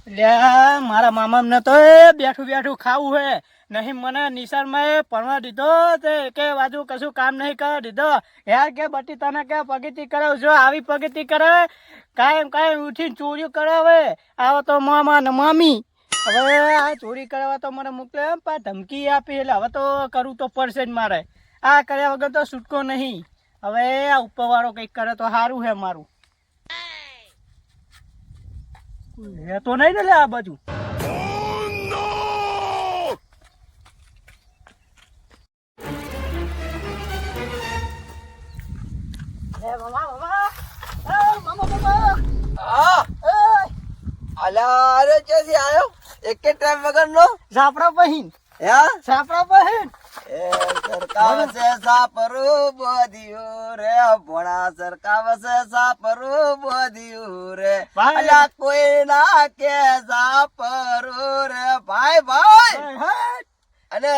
લે મારા મામા ને તો બેઠું બેઠું ખાવું હે નહીં મને નિશાળમાં ભણવા દીધો તે કે બાજુ કશું કામ નહીં કરવા દીધો યાર કે બટી તને કે પગીતી કરાવ જો આવી પગીતી કરે કાયમ ઉઠીને ચોરીઓ કરાવે આવો તો મામા ને મામી હવે આ ચોરી કરવા તો મને મોકલે પણ ધમકી આપી એટલે હવે તો કરવું તો પડશે જ મારે આ કર્યા વગર તો છૂટકો નહીં હવે આ ઉપરવાળો કંઈક કરે તો સારું હે મારું હે તો નહીં ને લે આ બાજુ અરે ક્યાંથી આવ્યો એક ટાઈમ વગર નો સાપડા પહેન સાપડા પહેન સરકાવ છે સાપરું બોધ્યું રે ભોળા સરકાવ છે સાપરું બોધ્યું રે અલ્યા કોઈ ના કે સાપરું રે ભાઈ ભાઈ અને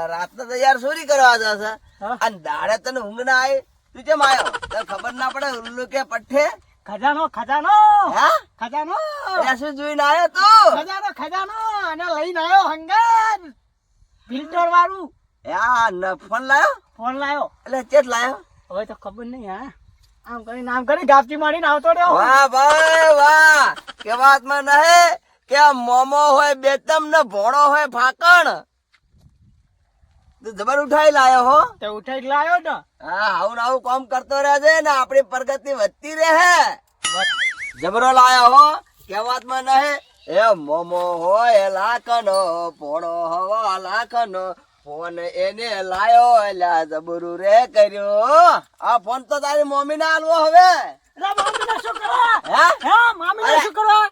રાતના તો યાર ચોરી કરવા જશે અને દાડે તને ઊંઘ ના આવી તું કેમ આવ્યો તને ખબર ના પડે ઉલ્લુ કે પઠ્ઠે ખજાનો ખજાનો હા ખજાનો શું જોઈને આવ્યો તું ખજાનો ખજાનો અને લઈને આવ્યો હંગાર ફિલ્ટર વાળું ફોન લાયો ફોન લાયો એટલે ચેટ લાયો હવે તો ખબર નહીં હા આમ કરી ગાપચી મારીને આવતો રહ્યો વાહ ભાઈ વાહ કે વાત માં નહે કે મોમો હોય બેતમ ને ભોળો હોય ફાકણ તું જબર ઉઠાઈ લાયો હો તે ઉઠાઈ લાયો ને હા આવું ને આવું કામ કરતો રહેજે ને આપણી પ્રગતિ વધતી રહે જબરો લાયો હો કે વાત માં નહે એ મોમો હોય લાખનો ભોળો હવા લાખનો ફોન એને લાયો એટલે જબરું રે કર્યો આ ફોન તો તારી મમ્મી ને આલવો હવે મામી શું કરવા હે મામી શું કરવા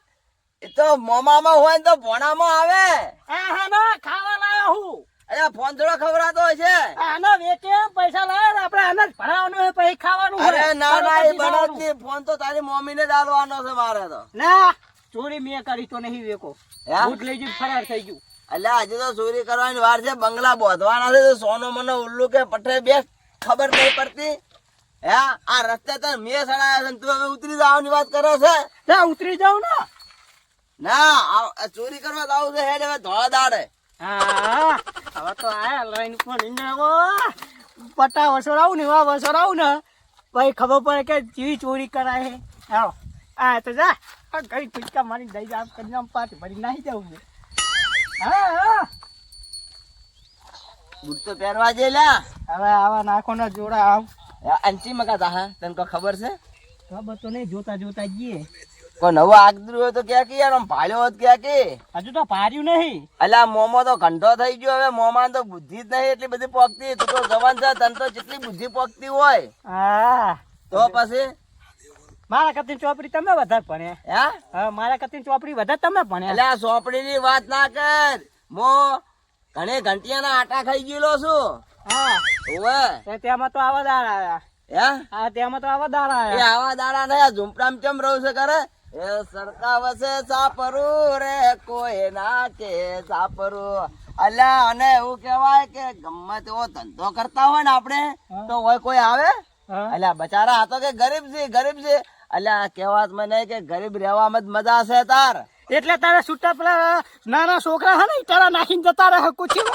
એ તો મોમામાં હોય ને તો ભોણામાં આવે ખાવા લાયો હું અરે ફોન થોડો ખવડાતો હોય છે આના વેચે પૈસા લાવે ને આપણે આને જ ભણાવવાનું હોય પછી ખાવાનું અરે ના ના એ બનાવતી ફોન તો તારી મમ્મી ને જ આલવાનો છે મારે તો ના ચોરી મેં કરી તો નહીં વેકો બૂટ લઈ જઈને ફરાર થઈ ગયું એટલે આજે તો ચોરી કરવાની વાર છે બંગલા બોધવાના છે સોનો મને ઉલ્લુ કે પઠે બે ખબર નહીં પડતી હે આ રસ્તે તો મેં સડાયા છે તું હવે ઉતરી જવાની વાત કરે છે ઉતરી જાઉં ને ના ચોરી કરવા તો આવું છે હેડ હવે ધોળા દાડે હા હવે તો આયા લાઈન પર પટ્ટા વસોડાવું ને એવા વસોડાવું ને પછી ખબર પડે કે જેવી ચોરી કરાય હે આવો આ તો જા કઈ ટૂચકા મારી દઈ જા કરી પાછી ભરી નાહી જવું છે હા બુટ તો પહેરવા જઈ લ્યા હવે આવા નાખો ના જોડા આવ અંચી મગાતા હા તને કોઈ ખબર છે ખબર તો નહીં જોતા જોતા જઈએ કોઈ નવો આગદરું હોય તો ક્યાં કે યાર આમ ભાળ્યો હોત ક્યાં કે હજુ તો ભાર્યું નહીં અલ્યા મોમો તો ઘંટો થઈ ગયો હવે મોમાં તો બુદ્ધિ જ નહીં એટલી બધી પોકતી તું તો જવાન છે તને તો જેટલી બુદ્ધિ પોકતી હોય હા તો પછી મારા કતી ચોપડી તમે વધારે ભણ્યા હા મારા કતી ચોપડી વધારે તમે ભણ્યા એટલે આ ચોપડી ની વાત ના કર મો ઘણી ઘંટિયાના આટા ખાઈ ગયેલો છું હા ઓવે તેમાં તો આવા દાડા આવ્યા હા તેમાં તો આવા દાડા એ આવ્યા આવા દાડા થયા ઝુંપડામાં કેમ રહું છે કરે એ સરકાવશે સાપરું રે કોઈ ના કે સાપરું અલ્યા અને એવું કેવાય કે ગમે તેવો ધંધો કરતા હોય ને આપણે તો હોય કોઈ આવે અલ્યા બચારા આ તો કે ગરીબ છે અલ્યા કેવાત મને કે ગરીબ રહેવામાં જ મજા છે તાર એટલે તારે છૂટા પેલા નાના છોકરા હે ને ઈટારા નાખીને જતા રહે કુછી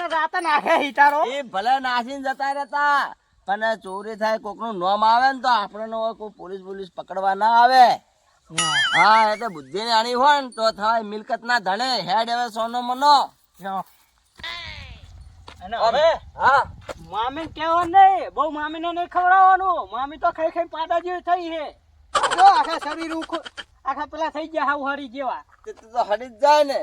રાતે નાખે ઈટારો એ ભલે નાસીને જતા રહેતા પણ ચોરી થાય કોક નું નોમ આવે ને તો આપણે કોઈ પોલીસ પકડવા ના આવે હા એટલે બુદ્ધિ ની આણી હોય ને તો થાય મિલકત ના ધણે હેડ હવે સોનો મનો હવે હા મામી કેવો નહીં બહુ મામી ને નહીં ખવડાવવાનું મામી તો ખાઈ ખાઈ પાડા જેવી થઈ છે જો આખા શરીર આખા પેલા થઈ ગયા હાવ હરી જેવા તો હડી જ જાય ને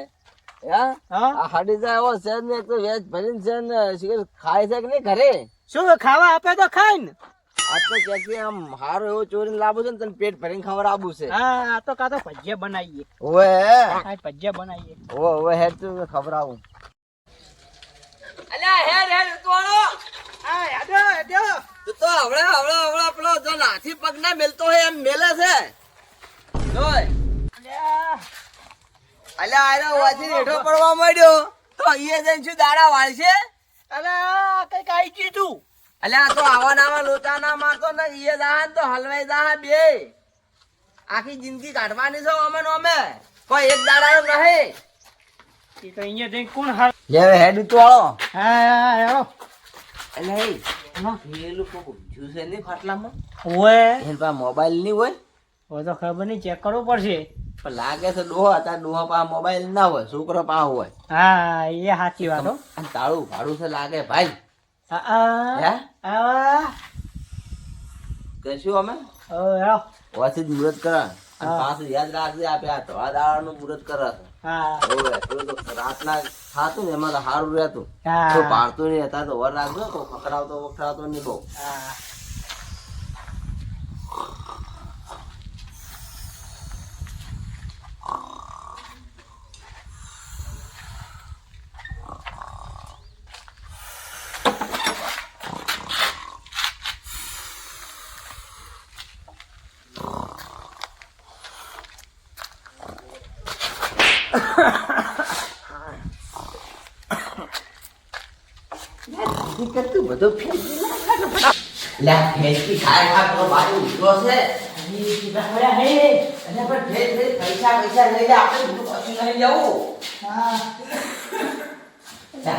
હા હડી જાય એવો છે ને એક તો વેજ ભરીને છે ને ખાય છે કે નહીં ઘરે શું ખાવા આપે તો ખાય ને આ તો ક્યાંથી આમ હારો એવો ચોરીને લાવું છે ને તને પેટ ભરીને ખવડાવવું છે હા આ તો કાતો ભજીયા બનાવીએ ઓવે ભજીયા બનાવીએ ઓવે હેડ તું ખવડાવું અલ્યા હેડ ઉતવાળો હા યાદો તું તો હવળે પેલો જો લાઠી પગ ના મેલતો હોય એમ મેલે છે જોય અલ્યા આરો વાજી હેઠો પડવા માંડ્યો તો ઈએ જઈને શું દાડા વાળશે અલા કઈક આઈ ગયું તું અલ્યા તો આવા નાવા લોચા ના મારતો ને ઈએ દાહન તો હલવાઈ દાહ બે આખી જિંદગી કાઢવાની છે અમે નો અમે કોઈ એક દાડાનો નહીં. એ તો અહીંયા જઈને કોણ હાલ લે હેડ તો આવો. હા હેરો એટલે એ પેલું કોક ઊંઘ્યું છે નહીં ખાટલામાં. ઓએ એની પાસે મોબાઈલ નહીં હોય. ઓ તો ખબર નહીં ચેક કરવું પડશે. પણ લાગે છે ડોહા તાર ડોહા પાસે મોબાઈલ ના હોય, છોકરો પાસે હોય. હા એ સાચી વાત હો. અને તાળું ભાડું છે લાગે ભાઈ. હે કશું અમે હેરો ઓછી જ મુહૂર્ત કરે અને પાછું યાદ રાખજે આપે આ ધોળા દાડાનું મુહૂર્ત કરે છે. હા હોવે, પેલું તો રાતના થાતું ને એમાં તો સારું રહેતું. હા. તો પાડતું નહીં હતા તો વર રાખજો તો ખખડાવતો વખડાવતો નહીં બહુ. હા બધું લે ફેંકી ખાય ખા તો બાજુ ઊભો છે. અને પણ પૈસા પૈસા લઈ લે આપણે બધું પાછું નહીં જવું.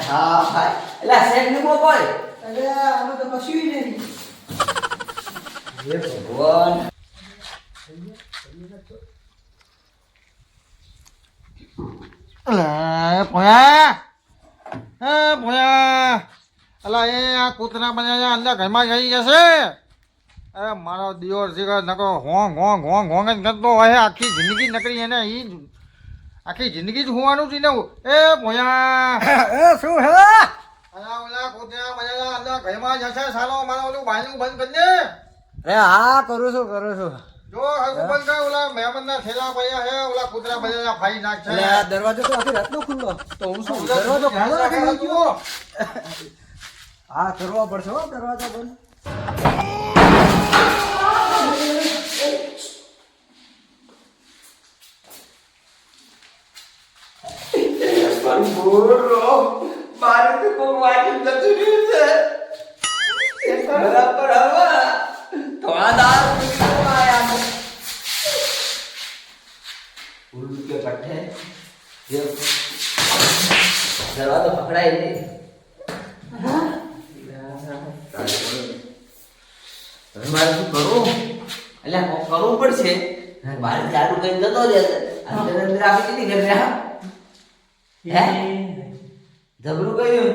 હા ભાઈ એટલે શેઠ ની કોઈ અમે તો કશું નહીં. હે ભગવાન અલા એ આ કૂતરા બનાવ્યા અંદર ઘરમાં જઈ જશે. અરે મારો દિયોર છે નકો હોંગ હોંગ હોંગ હોંગ જ કરતો હોય. આખી જિંદગી નકરી એને આખી જિંદગી જ હોવાનું છે ને. એ ભોયા શું હે અલા ઓલા કૂતરા બનાવ્યા અંદર ઘરમાં જશે. સાલો મારો ઓલું બાયણું બંધ કરી દે. અરે હા કરું છું જો હરકું બંધ કર. ઓલા મહેમાનના થેલા પડ્યા હે. ઓલા કૂતરા બનાવ્યા ફાઈ નાખશે. એટલે આ દરવાજો તો આખી રાતનો ખુલ્લો તો હું શું દરવાજો ખુલ્લો રાખી મૂક્યો. હા કરવો પડશે હો દરવાજો બંધ. બરાબર હવે થોડા દાળ આયા ઉલ્લू के पट्टे ये दरवाजा पकड़ा ही नहीं. હવે મારે શું કરવું? એટલે કરવું પડશે. બહાર જાડું કઈ જતો રહેશે. અંદર અંદર આપી દીધી ઘરે હા. હે જબરું કર્યું.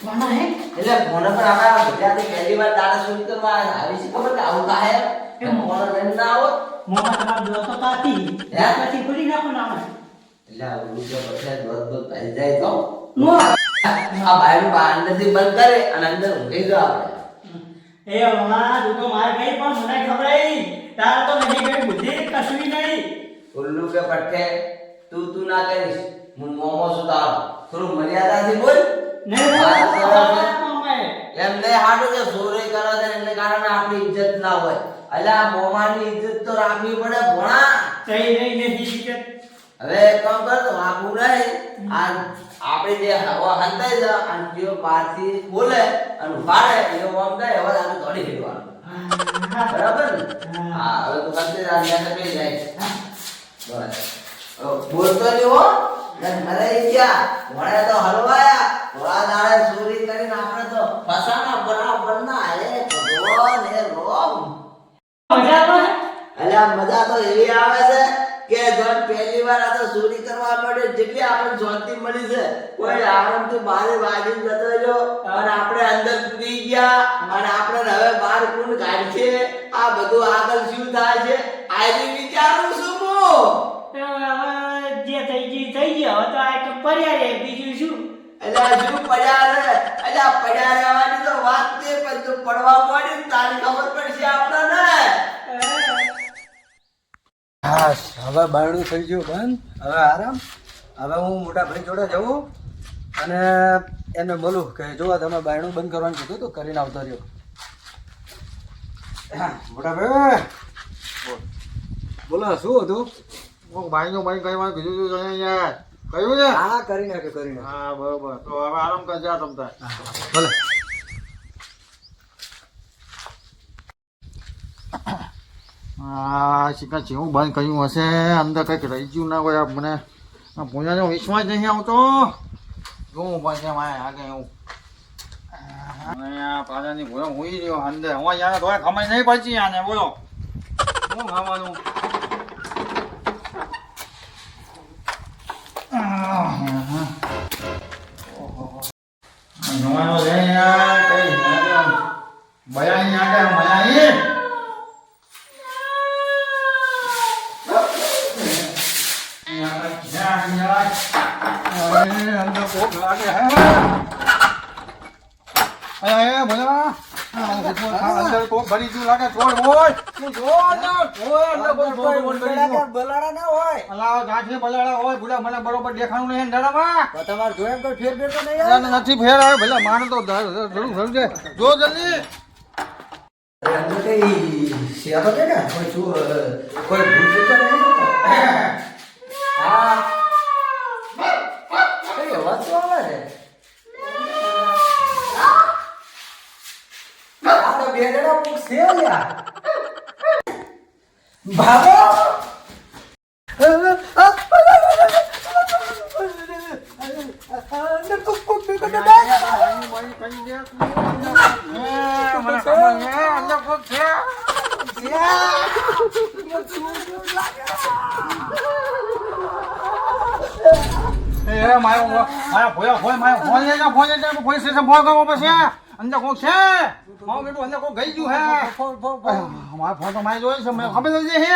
કોના હે એટલે ફોન પર આપણા ગુજરાતી પહેલી વાર દાડા સુરી કરવા આવી છે ખબર કે આવું કાહે એમ ફોન લઈને ના આવો. મોમાં તમારો દોસ્તો પાતી હે? પછી ખુલી નાખો નામ એટલે આ ઉલ્લુ કે પછી દોત પાઈ જાય તો નો આ બાયરું અંદરથી બંધ કરે અને અંદર ઊંઘી જાવ આપણે. એ મામા તું તો માર ગઈ પણ મને ખબર આવી તાર તો નહીં ગઈ બુદ્ધિ કશું નહીં. ઉલ્લુ કે પટ્ટે તું ના કરીશ. હું મોમો છું તારો. થોડું મર્યાદાથી બોલ. એમ નહીં હાડું કે સોરી કરે છે એને કારણે આપણી ઇજ્જત ના હોય. એટલે આ મોમાની ઇજ્જત તો રાખવી પડે ભણા. કઈ નહીં નહીં હવે કામ કર તો આપું નહીં. આ આપણે જે હવા હંતાઈ છે અને જો બહારથી બોલે અને ઉભાડે એનો આમ થાય હવે આપણે દોડી ફેરવાનું. બરાબર ને? હા હવે તો કરતે રાંધ્યા કરી જાય. બસ બોલતો નહીં હો. મરાઈ ગયા વળે તો હલવાયા. થોડા દાડે ચોરી કરીને આપણે તો ફસાના બરાબર ના. અરે ભગવાન હે રોમ. મજા આવે અલ્યા મજા તો એવી આવે છે કે જણ પહેલી વાર આ તો ચોરી કરવા માટે જેટલી આપણે શાંતિ મળી છે. કોઈ આરામથી બહાર વાગીને જતો રહ્યો અને આપણે અંદર પૂરી ગયા અને આપણે હવે બહાર કોણ કાઢશે આ બધું આગળ શું થાય છે આજે વિચારું છું હું. જે થઈ ગયો હવે તો આ તો પડ્યા રે બીજું શું. અલ્યા શું પડ્યા રે? અલ્યા પડ્યા રહેવાની તો વાત છે પણ તું પડવા માંડી ને તારી ખબર પડશે આપણને. હા હવે બાયણું થઈ ગયું બંધ. હવે આરામ. હવે હું મોટા ભાઈ જોડે જવું અને એને બોલું કે જો તમે બાયણું બંધ કરવાનું કીધું તો કરીને આવતો રહ્યો. મોટા ભાઈ બોલો શું હતું? બાયણું બંધ કરવાનું કીધું તું યાર. કહ્યું ને? હા કરી નાખ્યું. હા બરોબર. તો હવે આરામ કરજા તમતા. ભલે આ શીખા જેવું બંધ કર્યું હશે અંદર કંઈક રહી ગયું ના હોય મને આ ભૂયાનો વિશ્વાસ નહીં આવતો જોવું પડશે મારે આગળ એવું અહીંયા પાછળની ભૂયો હોઈ રહ્યો અંદર હું યાર તો ખમાઈ નહીં પડશે આને બોલો શું ખાવાનું જવાનો લે યાર કઈ બયાની આગળ મયાઈ અંદર કોક લાગે હે અરે બોલા અંદર કોક ભરી ગયું લાગે છોડ હોય તું જો અંદર બલાડા ના હોય અલા ગાંઠી બલાડા હોય ભૂલા મને બરોબર દેખાણું નહીં ડરામાં તમારે જોયા કોઈ ફેર ફેર તો નહીં નથી ફેર આવે ભલે મારે તો જરૂર છે જો જલ્દી અંદર કઈ શેરો છે ને કોઈ કોઈ ભૂલ તો નહીં હા કઈ અવાજ તો આવે છે આ તો બે જણા કોક છે લ્યા ભાગો અંદર કોક કોક ભેગો તો અંદર કોક છે મારું બેટું અંદર કોક ગઈ ગયું હે મારો ફોન તો મારી જોઈ છે મને ખબર નથી હે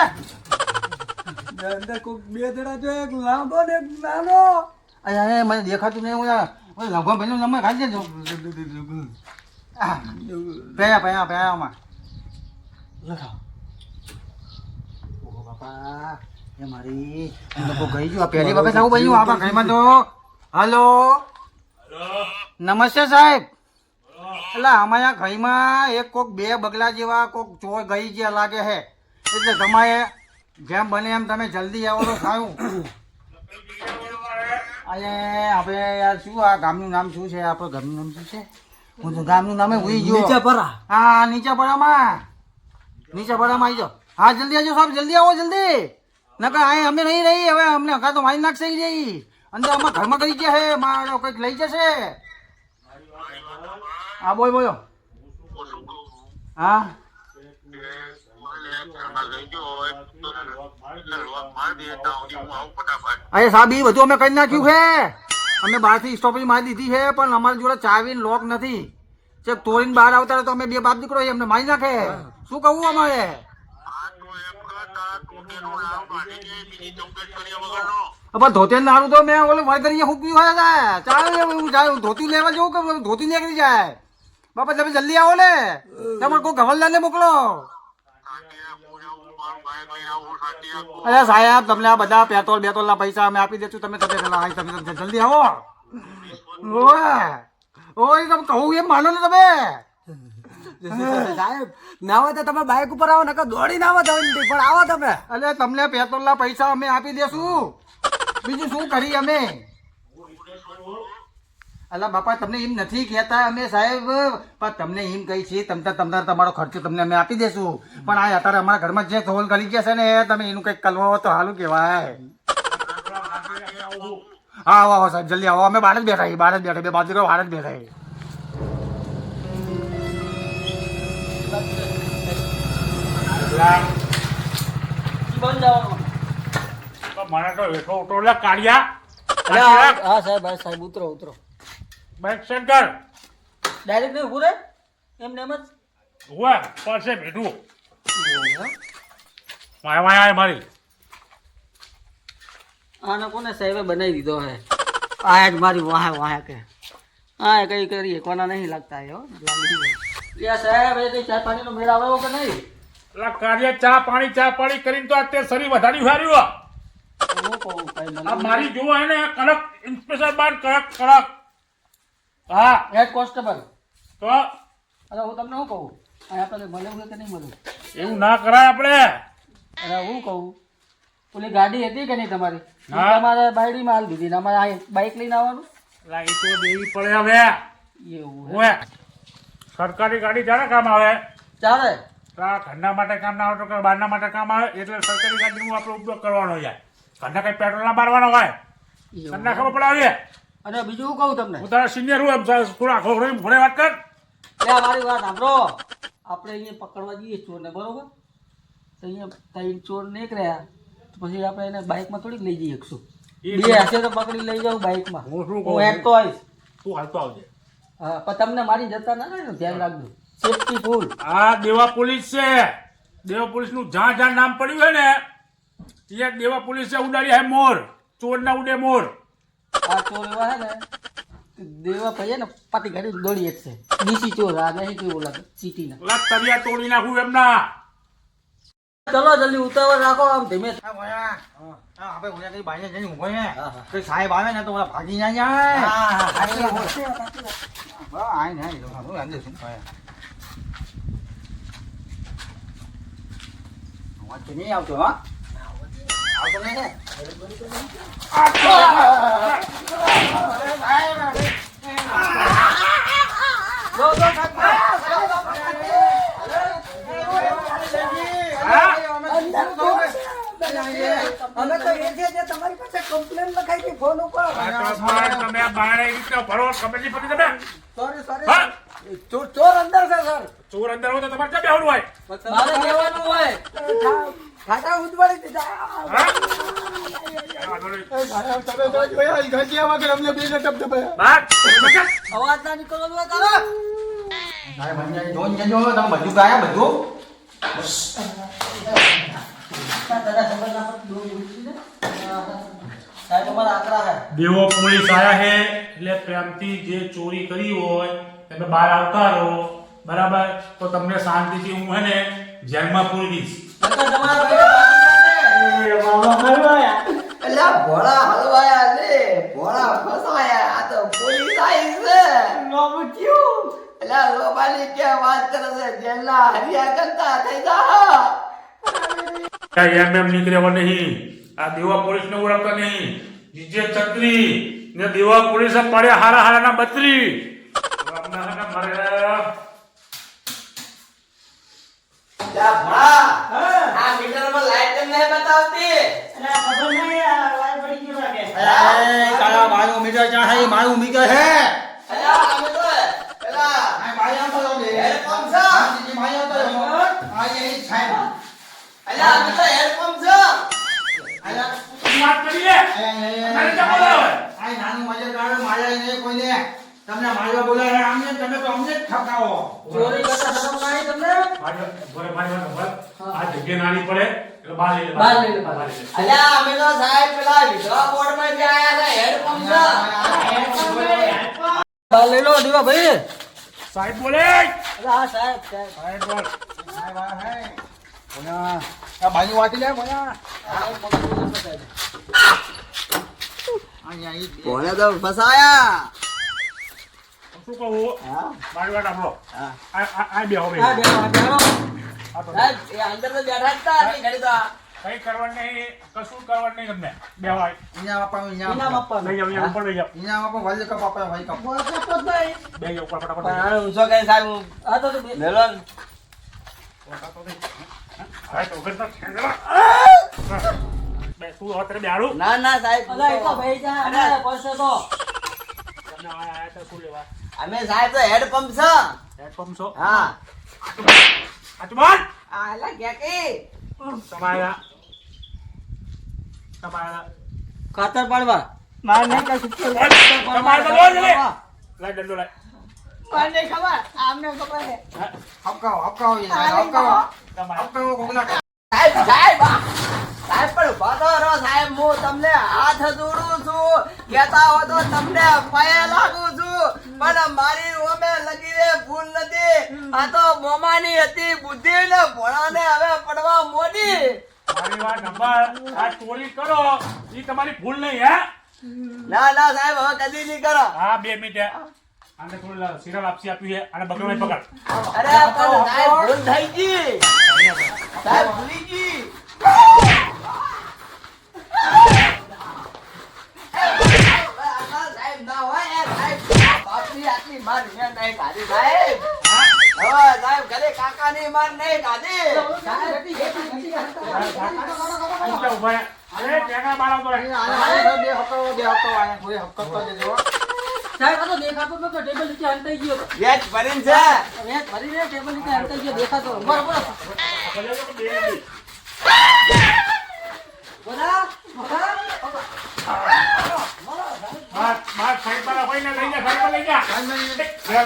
અંદર કોક બે જણા જો એક લાંબો ને એક નાનો અરે મને દેખાતું નહીં હું લગભગ ભાઈનો નંબર કાઢી દેજો પયા પયા પયામાં લખાવ ઓહો બાપા એ મારી લોકો ગઈ ગયું આ પહેલી વખત આવું બન્યું આપણા ઘરમાં તો હાલો નમસ્તે સાહેબ એટલે અમારા ઘરમાં એક કોક બે બગલા જેવા કોક ચોર ગઈ ગયા લાગે છે એટલે તમારે જેમ બને એમ તમે જલ્દી આવો તો સારું અરે આપણે યાર શું આ ગામનું નામ શું છે આપણે ગામનું નામ શું છે હું તો ગામનું નામે ભૂલી ગયો નીચેપરા હા નીચેપરામાં આવી જાઓ હા જલ્દી આવજો સાહેબ જલ્દી આવો જલ્દી નકર અહીં અમે નહીં રહી હવે અમને હકા તો મારી નાખશે જઈ અંદર અમારા ઘરમાં કરી ગયા હે મારો કંઈક લઈ જશે હા બોલો હા અરે સાહેબ એ બધું અમે કરી નાખ્યું છે અમે બહારથી સ્ટોપેજ મારી દીધી છે પણ અમારી જોડે ચાવીને લોક નથી ચેક તોડીને બહાર આવતા રહે તો અમે બે બાપ દીકરો અમને મારી નાખે શું કહું અમારે પણ ધોતી નારું તો મેં ઓલું વળ કરી ફૂક્યું હોય ચાલે એવું જાય ધોતી લેવા જવું કે ધોતી નીકળી જાય બાપા તમે જલ્દી આવો ને તમારે કોઈ ગવલદારને મોકલો અરે સાહેબ તમને આ બધા પેટ્રોલ બેટ્રોલ ના પૈસા અમે આપી દઈશું તમે તમે જલ્દી આવો ઓય તમે કહું એમ માનો ને તમે સાહેબ ના હોય તો તમે બાઇક ઉપર આવો નકર દોડીને આવો તમે પણ આવો તમે અરે તમને પેટ્રોલ ના પૈસા અમે આપી દેશું બીજું શું કરી અમે અલા બાપા તમને એમ નથી કહેતા અમે સાહેબ પણ તમને એમ કહી છીએ તમને તમારો ખર્ચો તમને અમે આપી દેશું પણ આ અત્યારે અમારા ઘરમાં જે ધોલ ગલી ગયા છે ને તમે એનું કંઈક કલવો તો હાલું કહેવાય હા આવો સાહેબ જલ્દી આવો અમે બહાર જ બેઠા બે બાજુ બહાર જ બેઠા મને તો હેઠો ઉતરો કાઢ્યા હા સાહેબ ઉતરો બેક સેન્ટર ડાયરેક્ટ નહીં ઉભું રહે એમને એમ જ હુઆ પાસે ભેટું વાય મારી આને કોને સાહેબે બનાવી દીધો હે આ જ મારી વાહ કે હા કઈ કરીએ કોના નહીં લાગતા હો સાહેબ એ ચા પાણીનો મેળ આવે કે નહીં એટલે કાર્ય ચા પાણી કરીને તો અત્યારે શરીર વધારી હાર્યું હું કહું કઈ મને આ મારી જોવો હે ને કડક ઇન્સ્પેક્ટર બાર કડક હા હેડ કોન્સ્ટેબલ તો અરે હું તમને શું કહું આપણે મળે કે નહીં મળે એવું ના કરાય આપણે અરે હું કહું ઓલી ગાડી હતી કે નહીં તમારી હા. તમારે બાયડીમાં હાલ દીધી ને અમારે આ બાઇક લઈને આવવાનું એટલે એ તો દેવી પડે હવે એવું હે. હું સરકારી ગાડી જાણે કામ આવે ચાલે તો આ ઘરના માટે કામ ના આવે તો કે બહારના માટે કામ આવે એટલે સરકારી ગાડીનો આપણે ઉપયોગ કરવાનો યાર ઘરના કઈ પેટ્રોલ ના મારવાનો હોય તમને ખબર પડે હવે અને બીજું શું કહું તમને હું તારા સિનિયર હું એમ થોડા ખબર ભણે વાત કર એટલે મારી વાત સાંભળો આપણે અહીંયા પકડવા જઈએ ચોરને બરોબર તો અહીંયા ત્રણ ચોર નીકળ્યા તો પછી આપણે એને બાઇકમાં થોડીક લઈ જઈએ એકસો બે હશે તો પકડી લઈ જાઉં બાઇકમાં હું શું હું કહું હેઠતો આવીશ તું હાલતો આવજે હા પણ તમને મારી જતા ના રહે ને ધ્યાન રાખજો સેફટી ફૂલ આ દેવા પોલીસ છે દેવા પોલીસ નું જ્યાં જ્યાં નામ પડ્યું હોય ને ત્યાં દેવા પોલીસે ઉડાડી હે મોર ચોર ના ઉડે મોર આ ચોર એવા હે ને દેવા ભાઈ ને પાટી ગાડી દોડી જ છે ડીસી ચોર આ નહીં કેવું લાગે સિટીના ઓલા તરિયા તોડી નાખું એમના ચલો જલ્દી ઉતાવળ રાખો આમ ધીમે આપણે ઓલા કઈ બાઈને જઈને ઊભો છે કઈ સાહેબ આવે ને તો ઓલા ભાગી ના જાય આય ને હું અંદર શું વાત તો નહીં આવતો હા આવતો નહીં ને અમે તો એ જે તમારી પાસે કમ્પ્લેન લખાઈ હતી ફોન ઉપર તમે આ બારે રીતે ભરો ખબર નહીં પડી તમે સોરી સોરી હા? ચોર અંદર છે સર ચોર અંદર હોય તો તમારે ક્યાં બેહવાનું હોય મારે લેવાનું હોય ખાટા ઉજવાડી દીધા હા? વાંધો નહીં. બાર, તમે ક્યાં? અવાજ ના નીકળવાનો હોય તારા જોઈને જજો તમે બધું ગાયા બધું સાહેબ અમારા આકરા હે દેવો પોલીસ આયા હે એટલે પ્રેમથી જે ચોરી કરી હોય તમે બહાર આવતા રહો બરાબર તો તમને શાંતિથી હું હે ને જેલમાં પૂરી દઈશ તમારા ભાઈ અલ્યા ભોળા હલવાયા ને ભોળા ફસાયા આ તો પોલીસ આવી છે અલ્યા લોબાની કે વાત કરે છે જેલના હરિયા કરતા થઈ જા કઈ એમ નીકળ્યો નહીં આ દેવા પોલીસ ને ઓળખતા નહીં જીજે છત્રી ને દેવા પોલીસ પડ્યા હારા હારા ના બત્રી અલ્યા ભોળા આ મીટરમાં લાઈટ કેમ નહીં બતાવતી તારા મારું મીટર ક્યાં છે મારું મીટર હે અલ્યા અમે તો પેલા હેડપંપ છે અલ્યા અમે તો હેડપંપ છે વાત કરીએ અમારે ક્યાં બોલાવે તમને મારવા બોલાવે અમને તમે તો અમને જ ઠકાવો ચોરી કરતા શરમ ના આવી તમને આ જગ્યા નાની પડે એટલે બહાર લઈ લે બહાર લઈ લે, બહાર બહાર લઈ લે. અલ્યા અમે તો સાહેબ પેલા વિધવા બોર્ડમાં જે આયા હતા હેડપંપ છે બહાર લઈ લો દીવા ભાઈ સાહેબ બોલે હા સાહેબ સાહેબ સાહેબ બોલ આ બાજુ વાટી લે બોલા કોને તો ફસાયા શું કહું મારી વાત સાંભળો હા. આ બેહો હા બેહો. બેહો બેહો આ તો સાહેબ એ અંદર તો બેઠા જ હતા આટલી ઘડી તો કઈ કરવાનું નહીં કશું કરવાનું નહીં તમને બેહો ઇનામ આપવાનું ઇનામ ઇનામ આપવાનું લઈ જાઓ ઉપર લઈ જાઓ ઇનામ આપો વર્લ્ડ કપ આપે વર્લ્ડ કપ બે જાઓ ઉપર ફટાફટ પણ આને ઊંચો કરી સાહેબ હું હા તો બે મેલો ને. સાહેબ ઉભર તો ખેંચો. બે તું અત્યારે બેહાડું ના ના સાહેબ અલા એ તો ભાઈ જા અને પડશે તો તમને આયા તો શું લેવા અમે સાહેબ તો હેડપંપ છે હેડપંપ છો હા આ તો બોલ આ એલા ગેકી તમારા ખાતર પાડવા માર નહીં કઈ સુપર તમારે તો બોલ લે લાઈ દંડો લાઈ કોને ખબર આમને ખબર છે આપકાઓ આપકાઓ ये આપકાઓ તમારે આપકાઓ કોકના સાહેબ સાહેબ સાહેબ પણ ઉભા તો રહો સાહેબ હું તમને હાથ જોડું છું કહેતા હો તો તમને પાયે લાગુ છું પણ મારી ઓમે લગીને ભૂલ નથી આ તો મોમાની હતી બુદ્ધિ ને ભોળાને હવે પડવા મોડી મારી વાત નંબર આ ચોરી કરો ઈ તમારી ભૂલ નહીં હે ના ના સાહેબ હવે કદી નહીં કરો હા 2 મિનિટ આને થોડું સિરલ આપસી આપ્યું છે અને બગડમાં પકડ અરે પણ સાહેબ ભૂલ થઈ ગઈ સાહેબ ભૂલી ગઈ સાહેબ ના હોય સાહેબ બાપની આટલી માર નહીં ખાધી સાહેબ હવે સાહેબ ઘરે કાકાની માર નહીં ખાધી. ઊંચા ઊભા રહે. અરે ટેકા બહાર આવતો રહે. બે હપ્તો આયા કોઈ હપ્તો તો દેજો સાહેબ, આ તો દેખાતો નતો, ટેબલ નીચે હંતાઈ ગયો. વેચ ભરીને છે. વેચ ભરીને ટેબલ નીચે હંતાઈ ગયો, દેખાતો. ઉભા રહો, ઉભા રહો. બોલા, બોલા. બાર સાઈડ પર હોય ને લઈ જા, સાઈડ પર લઈ જા.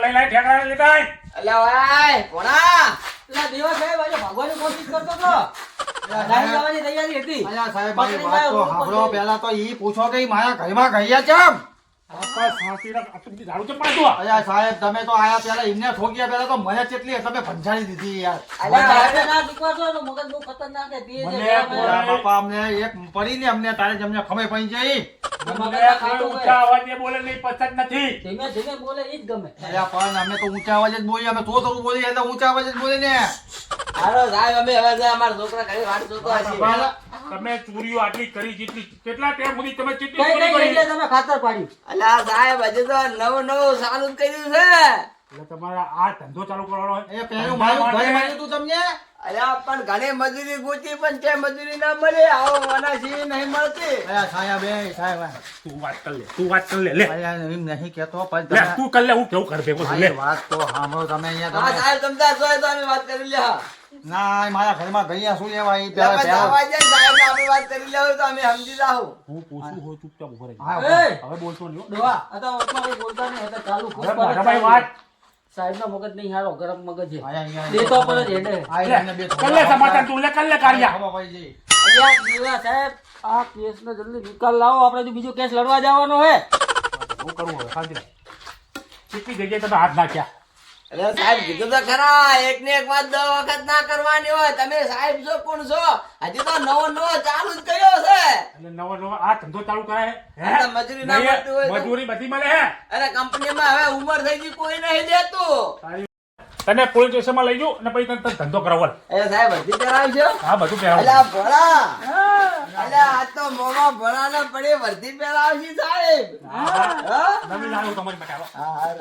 લઈ લઈ ઠેકા લેતા આય. અલ્યા ભાઈ ભોળા. પેલા દેવા સાહેબ આજે ભાગવાની કોશિશ કરતો હતો. ગાડી લાવવાની તૈયારી હતી. અલ્યા સાહેબ મારી વાત તો સાંભળો પહેલા તો ઈ પૂછો કે ઈ મારા ઘરમાં ગયા કેમ આપા સાંતી રાખ, આટલી દારૂ કેમ પાડતો આ? અલ્યા સાહેબ તમે તો આયા પહેલા એમને ઠોક્યા પહેલા તો મને કેટલી તમે ભંજારી દીધી યાર અલ્યા સાહેબે ના શીખવાડો તો મગજ બહુ ખતરનાક છે. તે મને જે ઓલા બાપા અમને એક પડીને અમને તારે જ અમને ખમે પડી જઈ મને કોઈ ઊંચા અવાજે બોલે નહીં, પસંદ નથી. ધીમે ધીમે બોલે ઈ જ ગમે. અલ્યા પણ અમે તો ઊંચા અવાજે જ બોલી અમે થોડું બોલી એટલે ઊંચા અવાજે જ બોલી ને હાલો સાહેબ અમે હવે છે અમારા છોકરા ઘરે વાટ જોતો હશે. તમે ચોરીઓ આટલી કરી, જેટલી કેટલા ટાઈમ સુધી તમે કઈ કેટલી ચોરી કઈ કરી? એટલે તમે ખાતર પાડ્યું. અલ્યા સાહેબ હજી તો નવું ચાલુ જ કર્યું છે. એટલે તમારા આ ધંધો ચાલુ કરવાનો હોય. એ પેલું મારું ઘર મળ્યું તું તમને અલ્યા પણ ઘણી મજૂરી ગોતી પણ તે મજૂરી ના મળે. આવો વનાસી નહીં મળતી. અલ્યા સાહેબ એ સાહેબ તું વાત કર લે, તું વાત કર લે, લે. અલ્યા એમ નહીં કહેતો પણ લે, તમે તું કર લે, હું કેવું કર ભેગો છું, લે. મારી વાત તો સાંભળો તમે અહીંયા હા તમે સાહેબ તમતાર જોઈ તો અમે વાત કરી લ્યા. ના મારા ઘરમાં ગયા શું લેવા ઈ ત્યાં પછી પહેલા આવા જાય સાહેબ ને અમે વાત કરી લેવું તો અમે સમજી જાવ. હું પૂછું હોય ચૂપચાપ ઉભો રહી. હા, એ હવે બોલતો નહીં હો. ડોહા આ તો ઓટમાં કઈ બોલતા નહીં, આ તો ચાલુ ખૂબ હવે પર જ મારાભાઈ ચાલુ. વાત. સાહેબનો મગજ નહીં હારો, ગરમ મગજ છે. અહીંયા દેતો પર જ હેડે. લે, કર લે સમાધાન તું, લે, કર લે કાર્ય. ખબર પડી જઈ અલ્યા દેવા સાહેબ, આ કેસનો જલ્દી નિકાલ લાવો, આપણે જો બીજો કેસ લડવા જવાનો હે. હું કરું હવે, શાંતિ રાખ. કેટલી જગ્યાએ તમે હાથ નાખ્યા? અરે સાહેબ કીધું તો ખરા એક ને એક વાત 10 વખત ના કરવાની હોય. તમે સાહેબ છો કોણ છો? હજી તો નવો ચાલુ જ કર્યો છે. એટલે નવો નવો આ ધંધો ચાલુ કરાય હે? આ તો મજૂરી ના નહીં, મળતી હોય તો? મજૂરી બધી મળે હે. અરે કંપનીમાં હવે ઉંમર થઈ ગઈ કોઈ નહીં દેતું. તને પોલીસ સ્ટેશનમાં લઈ જાઉં અને પછી તને ધંધો કરાવો. એ સાહેબ હજી પહેરાવશો? હા, બધું પહેરાવું. અલ્યા ભોળા. અલ્યા આ તો મોમાં ભોળા ને પડી વર્ધી પહેરાવશી સાહેબ. હા? નવી લાવું તમારી માટે આવો. હા